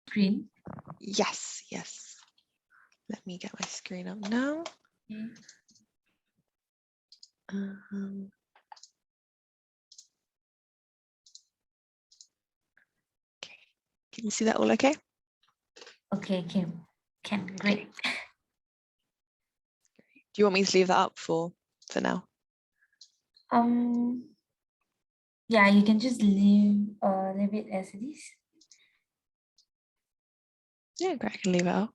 screen? Yes, yes. Let me get my screen up now. Okay. Okay. Can you see that all okay? Okay, can great. Do you want me to leave that up for now? Yeah, you can just leave it as it is. Yeah, great. I can leave it up.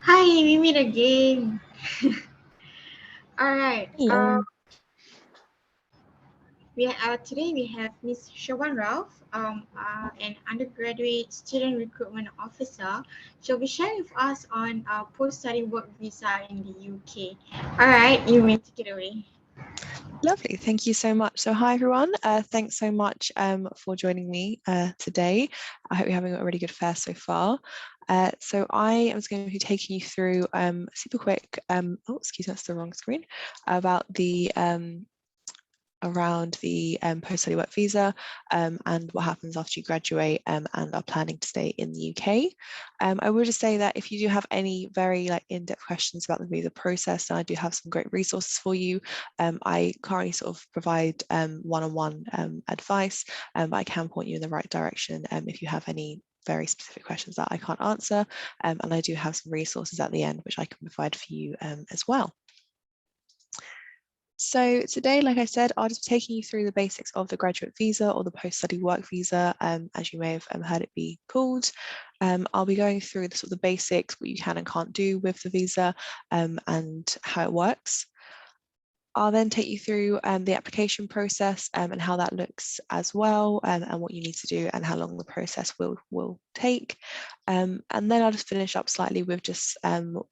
Hi, we meet again. All right. Hello. Today we have Miss Shoban Ralph, an undergraduate student recruitment officer. She'll be sharing with us on post-study work visa in the UK. All right, you may take it away. Lovely. Thank you so much. So hi, everyone. Thanks so much for joining me today. I hope you're having a really good fair so far. So I am going to be taking you through super quick, oh, excuse me, that's the wrong screen, about the around the post-study work visa and what happens after you graduate and are planning to stay in the UK. I will just say that if you do have any very in-depth questions about the visa process, and I do have some great resources for you. I currently sort of provide one-on-one advice, but I can point you in the right direction if you have any very specific questions that I can't answer, and I do have some resources at the end which I can provide for you as well. So today, like I said, I'll just be taking you through the basics of the graduate visa or the post-study work visa, as you may have heard it be called. I'll be going through the sort of the basics, what you can and can't do with the visa and how it works. I'll then take you through the application process and how that looks as well, and what you need to do and how long the process will take. And then I'll just finish up slightly with just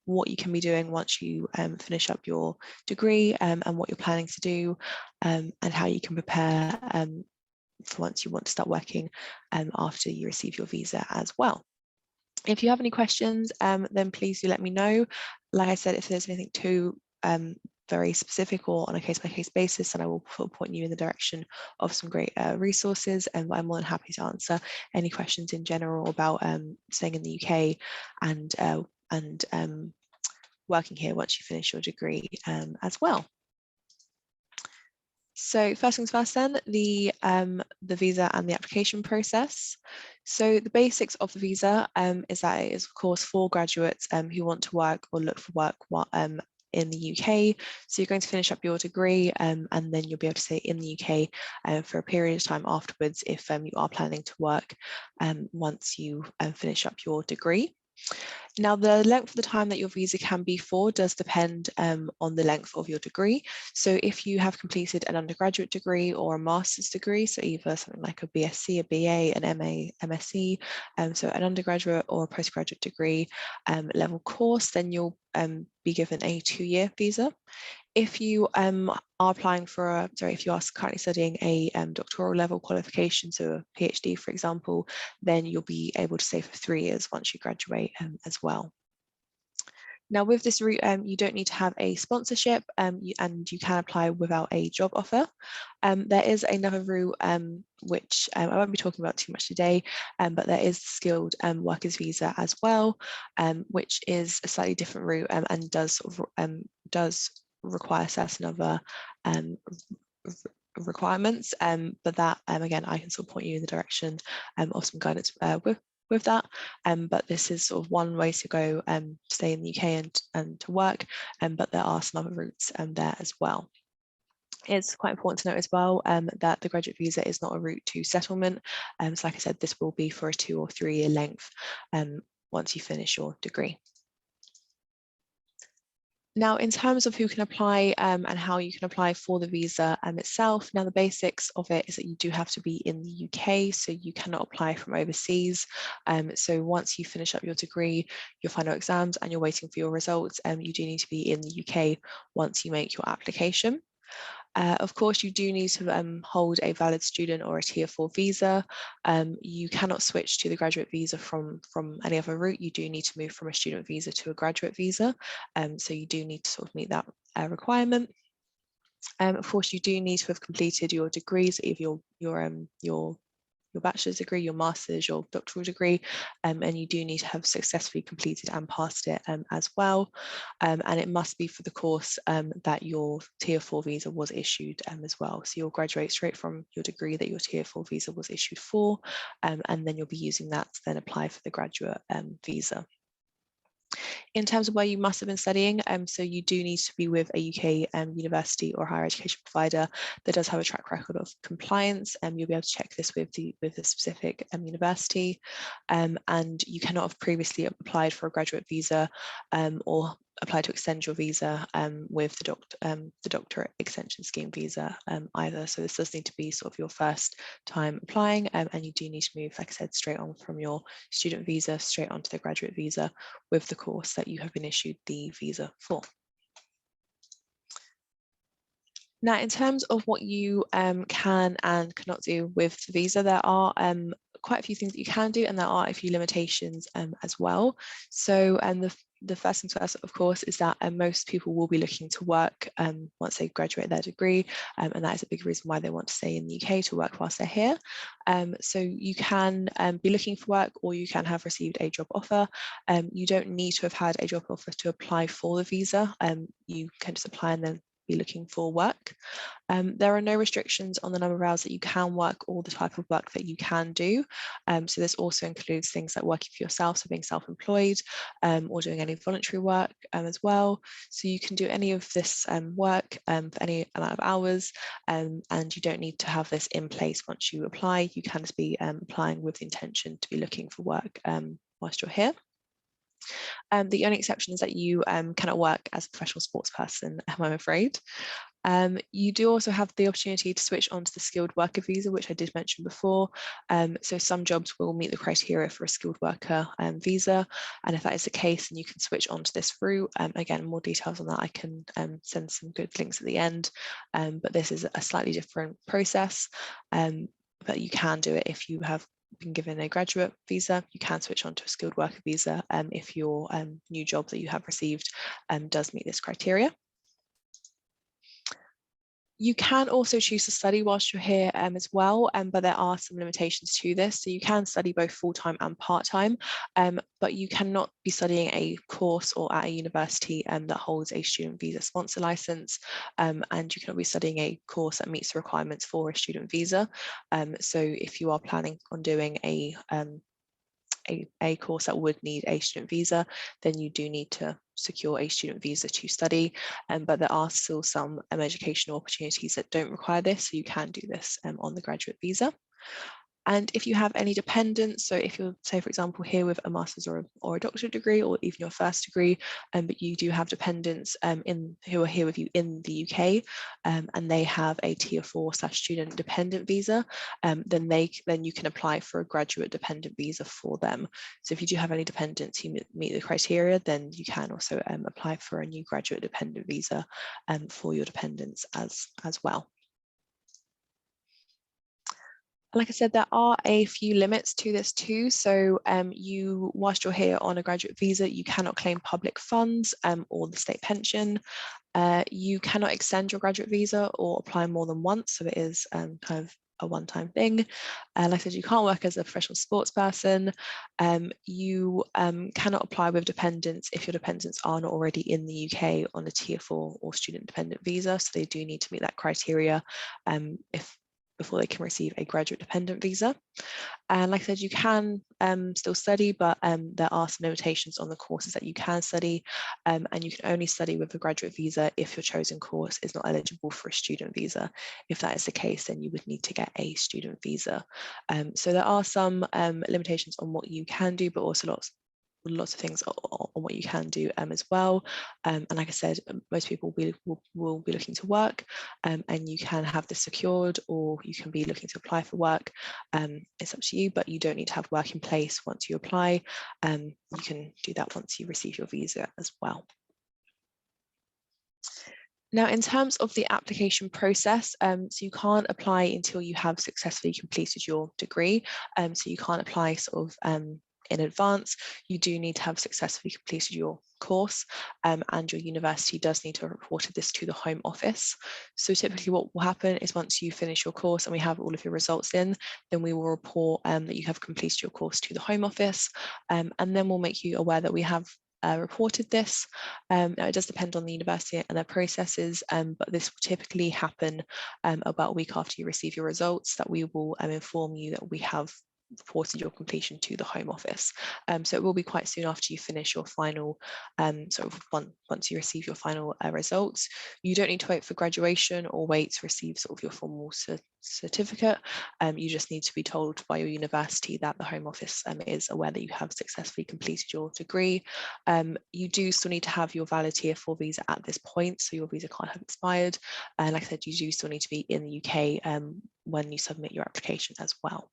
what you can be doing once you finish up your degree and what you're planning to do, and how you can prepare for once you want to start working after you receive your visa as well. If you have any questions, then please do let me know. Like I said, if there's anything too very specific or on a case-by-case basis, and I will point you in the direction of some great resources, and I'm more than happy to answer any questions in general about staying in the UK and working here once you finish your degree as well. So first things first then, the visa and the application process. So the basics of the visa is that it is of course for graduates who want to work or look for work in the UK. So you're going to finish up your degree and then you'll be able to stay in the UK for a period of time afterwards if you are planning to work once you finish up your degree. Now, the length of the time that your visa can be for does depend on the length of your degree. So if you have completed an undergraduate degree or a master's degree, so either something like a BSc, a BA, an MA, MSc, so an undergraduate or a postgraduate degree level course, then you'll be given a 2-year visa. If you are applying for if you are currently studying a doctoral level qualification, so a PhD, for example, then you'll be able to stay for 3 years once you graduate as well. Now, with this route, you don't need to have a sponsorship and you can apply without a job offer. There is another route, which I won't be talking about too much today, but there is the skilled workers visa as well, which is a slightly different route and does require certain other requirements, but that again I can sort of point you in the direction of some guidance with that, but this is sort of one way to go to stay in the UK and to work, but there are some other routes there as well. It's quite important to note as well that the graduate visa is not a route to settlement, so like I said, this will be for a 2 or 3 year length once you finish your degree. Now, in terms of who can apply and how you can apply for the visa itself, now the basics of it is that you do have to be in the UK, so you cannot apply from overseas. So once you finish up your degree, your final exams, and you're waiting for your results, you do need to be in the UK once you make your application. Of course, you do need to hold a valid student or a Tier 4 visa. You cannot switch to the graduate visa from any other route. You do need to move from a student visa to a graduate visa. So you do need to sort of meet that requirement. Of course, you do need to have completed your degrees, either your bachelor's degree, your master's, your doctoral degree, and you do need to have successfully completed and passed it as well. And it must be for the course that your Tier 4 visa was issued as well. So you'll graduate straight from your degree that your Tier 4 visa was issued for, and then you'll be using that to then apply for the graduate visa. In terms of where you must have been studying, so you do need to be with a UK university or higher education provider that does have a track record of compliance, and you'll be able to check this with the specific university, and you cannot have previously applied for a graduate visa or apply to extend your visa with the doctorate extension scheme visa either. So this does need to be sort of your first time applying, and you do need to move, like I said, straight on from your student visa straight onto the graduate visa with the course that you have been issued the visa for. Now, in terms of what you can and cannot do with the visa, there are quite a few things that you can do, and there are a few limitations as well. So the first thing to ask, of course, is that most people will be looking to work once they graduate their degree, and that is a big reason why they want to stay in the UK to work whilst they're here. So you can be looking for work, or you can have received a job offer. You don't need to have had a job offer to apply for the visa. You can just apply and then be looking for work. There are no restrictions on the number of hours that you can work or the type of work that you can do. So this also includes things like working for yourself, so being self-employed, or doing any voluntary work as well. So you can do any of this work for any amount of hours, and you don't need to have this in place once you apply. You can just be applying with the intention to be looking for work whilst you're here. The only exception is that you cannot work as a professional sports person, I'm afraid. You do also have the opportunity to switch onto the skilled worker visa, which I did mention before. So some jobs will meet the criteria for a skilled worker visa, and if that is the case, then you can switch onto this route. Again, more details on that, I can send some good links at the end, but this is a slightly different process, but you can do it if you have been given a graduate visa. You can switch on to a skilled worker visa if your new job that you have received does meet this criteria. You can also choose to study whilst you're here as well, but there are some limitations to this. So you can study both full-time and part-time, but you cannot be studying a course or at a university that holds a student visa sponsor license, and you cannot be studying a course that meets the requirements for a student visa. So if you are planning on doing a course that would need a student visa, then you do need to secure a student visa to study, but there are still some educational opportunities that don't require this, so you can do this on the graduate visa. And if you have any dependents, so if you're, say, for example, here with a master's or a doctorate degree, or even your first degree, but you do have dependents who are here with you in the UK, and they have a Tier 4/student dependent visa, then you can apply for a graduate dependent visa for them. So if you do have any dependents who meet the criteria, then you can also apply for a new graduate dependent visa for your dependents as well. Like I said, there are a few limits to this too. So whilst you're here on a graduate visa, you cannot claim public funds or the state pension. You cannot extend your graduate visa or apply more than once. So it is kind of a one-time thing. Like I said, you can't work as a professional sports person. You cannot apply with dependents if your dependents are not already in the UK on a Tier 4 or student dependent visa. So they do need to meet that criteria before they can receive a graduate dependent visa. And like I said, you can still study, but there are some limitations on the courses that you can study, and you can only study with a graduate visa if your chosen course is not eligible for a student visa. If that is the case, then you would need to get a student visa. So there are some limitations on what you can do, but also lots of things on what you can do as well. And like I said, most people will be looking to work, and you can have this secured, or you can be looking to apply for work. It's up to you, but you don't need to have work in place once you apply. You can do that once you receive your visa as well. Now, in terms of the application process, so you can't apply until you have successfully completed your degree. So you can't apply sort of in advance. You do need to have successfully completed your course, and your university does need to have reported this to the Home Office. So typically what will happen is once you finish your course and we have all of your results in, then we will report that you have completed your course to the Home Office, and then we'll make you aware that we have reported this. Now it does depend on the university and their processes, but this will typically happen about a week after you receive your results, that we will inform you that we have reported your completion to the Home Office. So it will be quite soon after you finish your final, sort of once you receive your final results. You don't need to wait for graduation or wait to receive sort of your formal certificate. You just need to be told by your university that the Home Office is aware that you have successfully completed your degree. You do still need to have your valid Tier 4 visa at this point, so your visa can't have expired. And like I said, you do still need to be in the UK when you submit your application as well.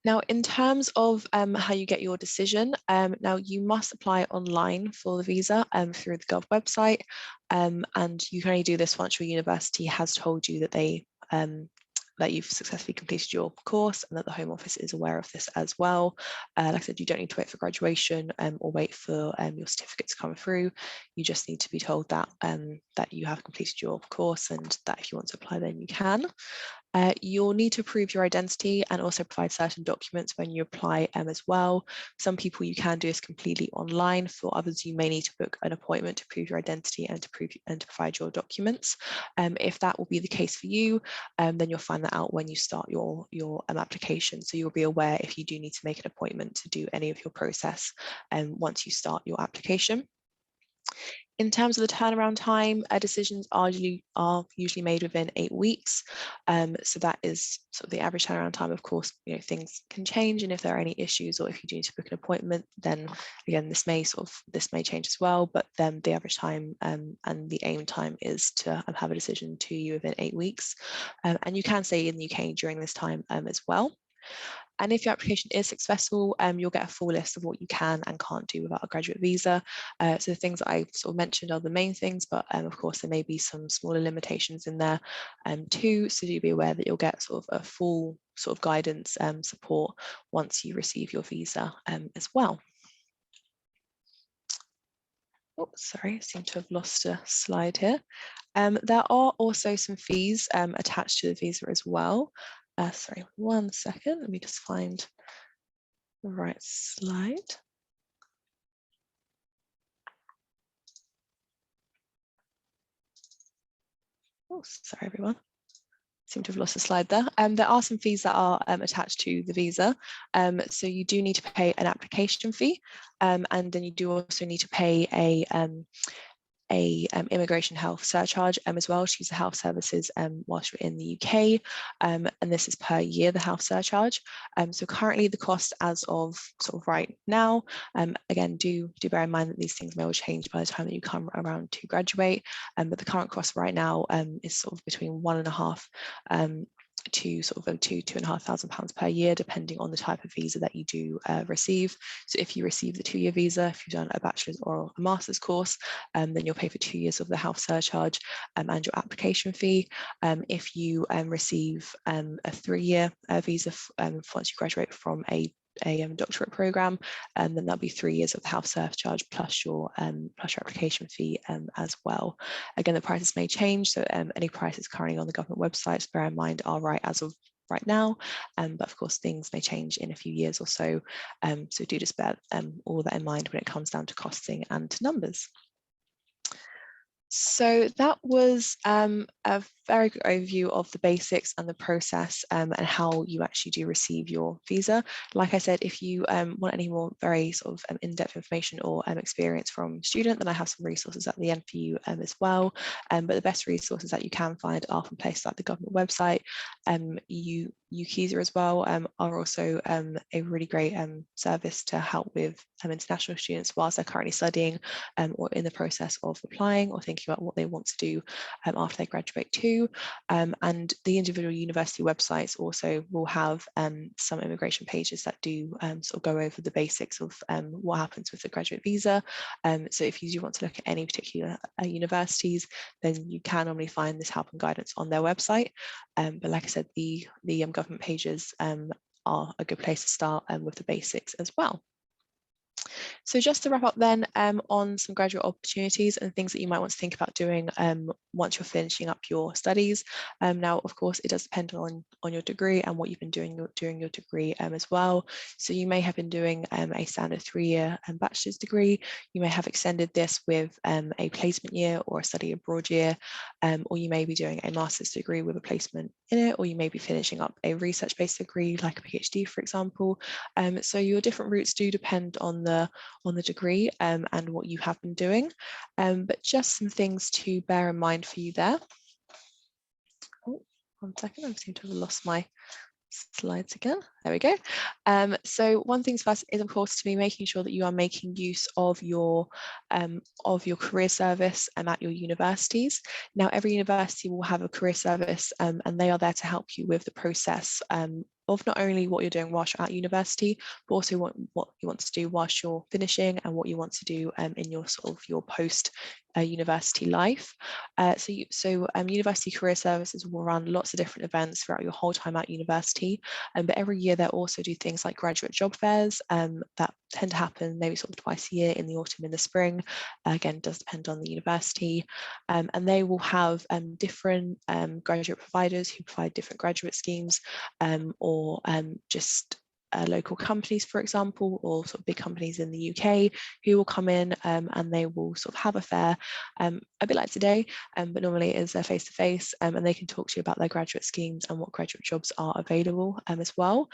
Now, in terms of how you get your decision, now you must apply online for the visa through the Gov website, and you can only do this once your university has told you that they that you've successfully completed your course and that the Home Office is aware of this as well. Like I said, you don't need to wait for graduation or wait for your certificate to come through. You just need to be told that that you have completed your course and that if you want to apply, then you can. You'll need to prove your identity and also provide certain documents when you apply as well. Some people you can do this completely online. For others, you may need to book an appointment to prove your identity and to provide your documents. If that will be the case for you, then you'll find that out when you start your application. So you'll be aware if you do need to make an appointment to do any of your process once you start your application. In terms of the turnaround time, decisions are usually made within 8 weeks. So that is sort of the average turnaround time. Of course, things can change, and if there are any issues or if you do need to book an appointment, then again, this may change as well. But then the average time and the aim time is to have a decision to you within 8 weeks. And you can stay in the UK during this time as well. And if your application is successful, you'll get a full list of what you can and can't do without a graduate visa. So the things that I sort of mentioned are the main things, but of course there may be some smaller limitations in there too. So do be aware that you'll get sort of a full sort of guidance support once you receive your visa as well. Oh, sorry, I seem to have lost a slide here. There are also some fees attached to the visa as well. Sorry, 1 second. Let me just find the right slide. Oh, sorry, everyone. Seem to have lost the slide there. There are some fees that are attached to the visa. So you do need to pay an application fee, and then you do also need to pay a immigration health surcharge as well to use the health services whilst you're in the UK, and this is per year, the health surcharge. So currently the cost as of sort of right now, again, do bear in mind that these things may all change by the time that you come around to graduate, but the current cost right now is sort of between £1.5 to sort of £2,500 per year, depending on the type of visa that you do receive. So if you receive the 2-year visa, if you've done a bachelor's or a master's course, then you'll pay for 2 years of the health surcharge and your application fee. If you receive a 3-year visa once you graduate from a doctorate program, and then that'll be 3 years of the health surcharge plus your application fee as well. Again, the prices may change, so any prices currently on the government websites, bear in mind, are right as of right now, but of course things may change in a few years or so, so do just bear all that in mind when it comes down to costing and to numbers. So that was a very good overview of the basics and the process and how you actually do receive your visa. Like I said, if you want any more very sort of in-depth information or experience from student, then I have some resources at the end for you as well. But the best resources that you can find are from places like the government website. UKISA as well are also a really great service to help with international students whilst they're currently studying or in the process of applying or thinking about what they want to do after they graduate too. And the individual university websites also will have some immigration pages that do sort of go over the basics of what happens with the graduate visa. So if you do want to look at any particular universities, then you can normally find this help and guidance on their website. But like I said, the government pages are a good place to start with the basics as well. So just to wrap up then on some graduate opportunities and things that you might want to think about doing once you're finishing up your studies. Now, of course, it does depend on your degree and what you've been doing during your degree as well. So you may have been doing a standard 3-year bachelor's degree. You may have extended this with a placement year or a study abroad year, or you may be doing a master's degree with a placement in it, or you may be finishing up a research-based degree like a PhD, for example. So your different routes do depend on the degree and what you have been doing, but just some things to bear in mind for you there. Oh, 1 second, I seem to have lost my slides again. There we go. So one thing first is, of course, to be making sure that you are making use of your career service at your universities. Now, every university will have a career service, and they are there to help you with the process of not only what you're doing whilst you're at university, but also what you want to do whilst you're finishing and what you want to do in your sort of your post university life. So University Career Services will run lots of different events throughout your whole time at university, but every year they'll also do things like graduate job fairs that tend to happen maybe sort of twice a year, in the autumn, in the spring. Again, it does depend on the university, and they will have different graduate providers who provide different graduate schemes, or just local companies, for example, or sort of big companies in the UK who will come in and they will sort of have a fair, a bit like today, but normally it is face-to-face, and they can talk to you about their graduate schemes and what graduate jobs are available as well.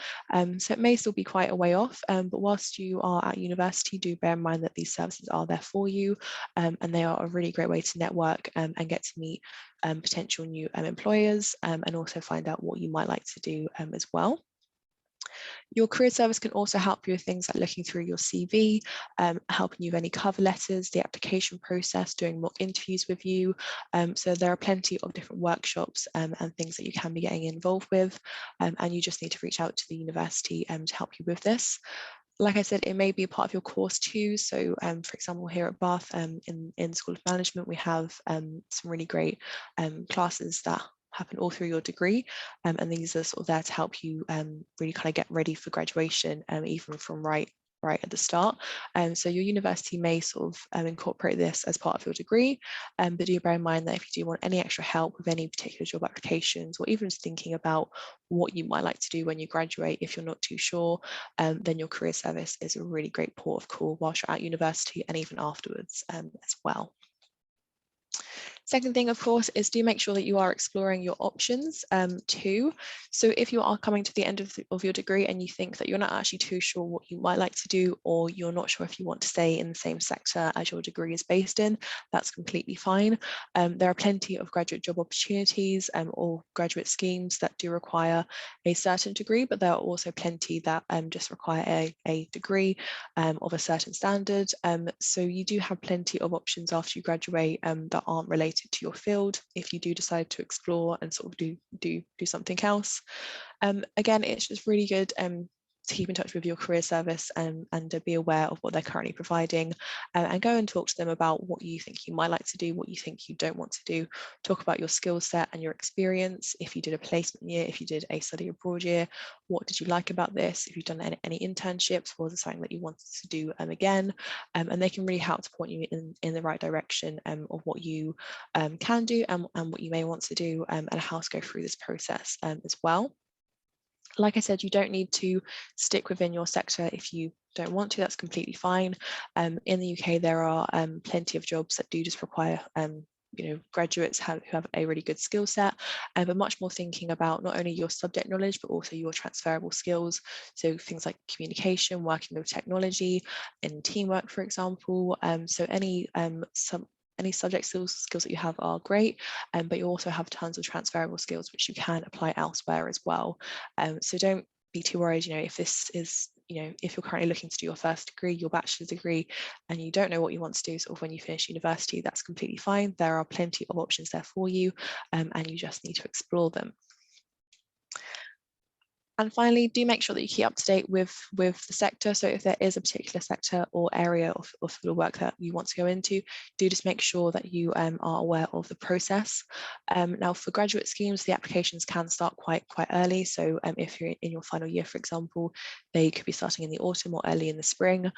So it may still be quite a way off, but whilst you are at university, do bear in mind that these services are there for you, and they are a really great way to network and get to meet potential new employers, and also find out what you might like to do as well. Your career service can also help you with things like looking through your CV, helping you with any cover letters, the application process, doing mock interviews with you. So there are plenty of different workshops and things that you can be getting involved with, and you just need to reach out to the university to help you with this. Like I said, it may be a part of your course too. So for example, here at Bath in School of Management, we have some really great classes that happen all through your degree, and these are sort of there to help you really kind of get ready for graduation, even from right at the start. So your university may sort of incorporate this as part of your degree, but do bear in mind that if you do want any extra help with any particular job applications, or even just thinking about what you might like to do when you graduate, if you're not too sure, then your career service is a really great port of call whilst you're at university and even afterwards as well. Second thing, of course, is do make sure that you are exploring your options too. So if you are coming to the end of your degree and you think that you're not actually too sure what you might like to do, or you're not sure if you want to stay in the same sector as your degree is based in, that's completely fine. There are plenty of graduate job opportunities or graduate schemes that do require a certain degree, but there are also plenty that just require a degree of a certain standard. So you do have plenty of options after you graduate that aren't related to your field, if you do decide to explore and sort of do something else. Again, it's just really good to keep in touch with your career service and to be aware of what they're currently providing, and go and talk to them about what you think you might like to do, what you think you don't want to do. Talk about your skill set and your experience. If you did a placement year, if you did a study abroad year, what did you like about this? If you've done any internships, was it something that you wanted to do again? And they can really help to point you in the right direction of what you can do and what you may want to do, and how to go through this process as well. Like I said, you don't need to stick within your sector if you don't want to. That's completely fine. In the UK, there are plenty of jobs that do just require graduates who have a really good skill set, but much more thinking about not only your subject knowledge, but also your transferable skills. So things like communication, working with technology, and teamwork, for example. So any subject skills that you have are great, but you also have tons of transferable skills which you can apply elsewhere as well. So don't be too worried, if this is, if you're currently looking to do your first degree, your bachelor's degree, and you don't know what you want to do sort of when you finish university, that's completely fine. There are plenty of options there for you, and you just need to explore them. And finally, do make sure that you keep up to date with the sector. So if there is a particular sector or area of the work that you want to go into, do just make sure that you are aware of the process. Now, for graduate schemes, the applications can start quite early. So if you're in your final year, for example, they could be starting in the autumn or early in the spring.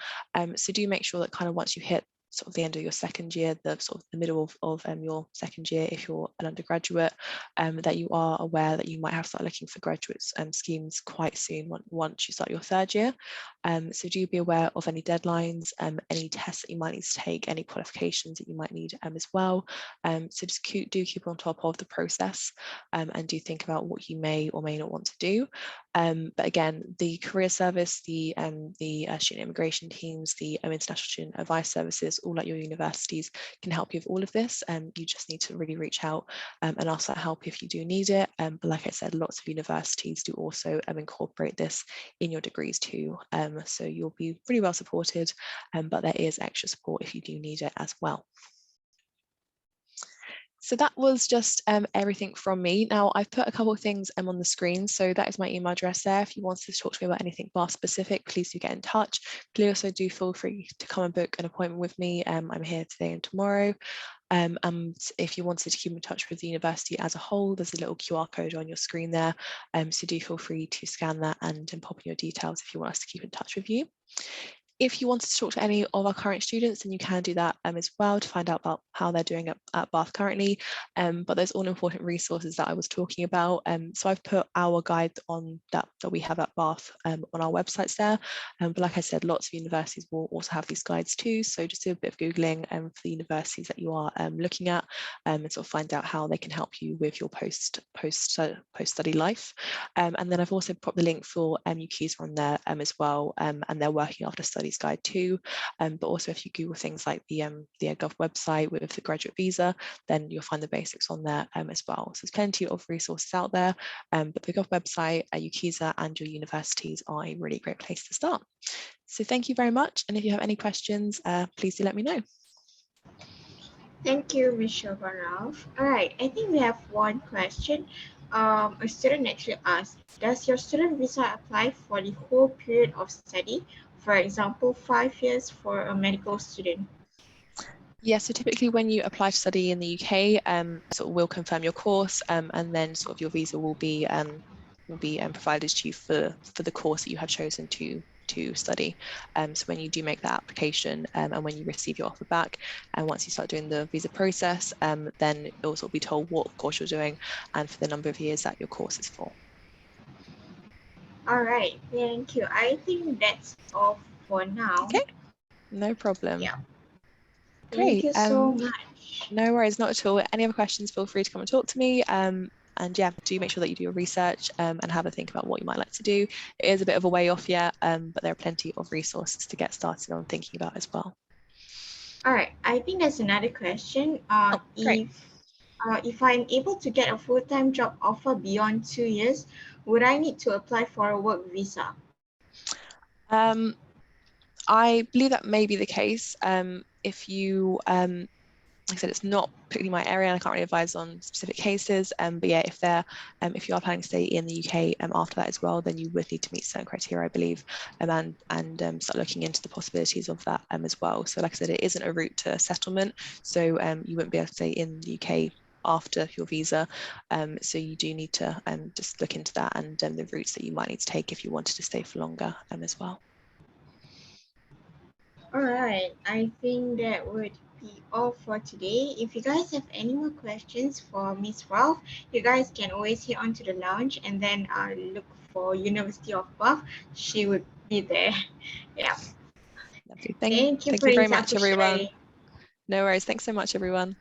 So do make sure that kind of once you hit sort of the end of your second year, the sort of the middle of your second year, if you're an undergraduate, that you are aware that you might have to start looking for graduate schemes quite soon once you start your third year. So do be aware of any deadlines, any tests that you might need to take, any qualifications that you might need as well. So just keep on top of the process, and do think about what you may or may not want to do. But again, the career service, the student immigration teams, the international student advice services, all at your universities can help you with all of this. You just need to really reach out and ask that help if you do need it. But like I said, lots of universities do also incorporate this in your degrees too. So you'll be pretty well supported, but there is extra support if you do need it as well. So that was just everything from me. Now I've put a couple of things on the screen. So that is my email address there. If you want to talk to me about anything Bath specific, please do get in touch. Please also do feel free to come and book an appointment with me. I'm here today and tomorrow. And if you wanted to keep in touch with the university as a whole, there's a little QR code on your screen there. So do feel free to scan that and pop in your details if you want us to keep in touch with you. If you wanted to talk to any of our current students, then you can do that as well to find out about how they're doing at Bath currently. But there's all important resources that I was talking about. So I've put our guide on that we have at Bath on our websites there. But like I said, lots of universities will also have these guides too. So just do a bit of Googling for the universities that you are looking at and sort of find out how they can help you with your post-study life. And then I've also put the link for UKs on there as well, and they're working after studies guide too. But also if you Google things like the Gov website with the graduate visa, then you'll find the basics on there as well. So there's plenty of resources out there, but the Gov website, UKISA and your universities are a really great place to start. So thank you very much. And if you have any questions, please do let me know. Thank you, Ms. Ralph. All right, I think we have one question. A student actually asked, does your student visa apply for the whole period of study? For example, 5 years for a medical student. Yeah, so typically when you apply to study in the UK, sort of we'll confirm your course, and then sort of your visa will be provided to you for the course that you have chosen to study. So when you do make that application and when you receive your offer back, and once you start doing the visa process, then you'll also be told what course you're doing and for the number of years that your course is for. All right, thank you. I think that's all for now. Okay, no problem. Yeah. Great. Thank you so much. No worries, not at all. Any other questions, feel free to come and talk to me. And yeah, do make sure that you do your research and have a think about what you might like to do. It is a bit of a way off yet, but there are plenty of resources to get started on thinking about as well. All right, I think there's another question. Great. If I'm able to get a full-time job offer beyond 2 years, would I need to apply for a work visa? I believe that may be the case. If you like I said, it's not particularly my area and I can't really advise on specific cases. But yeah, if you are planning to stay in the UK after that as well, then you would need to meet certain criteria, I believe, and start looking into the possibilities of that as well. So like I said, it isn't a route to settlement. So you wouldn't be able to stay in the UK after your visa. So you do need to just look into that and the routes that you might need to take if you wanted to stay for longer as well. All right, I think that would be all for today. If you guys have any more questions for Miss Ralph, you guys can always head on to the lounge and then look for University of Bath. She would be there. Yeah. Lovely. Thank you very Prince. much, everyone. No worries. Thanks so much, everyone.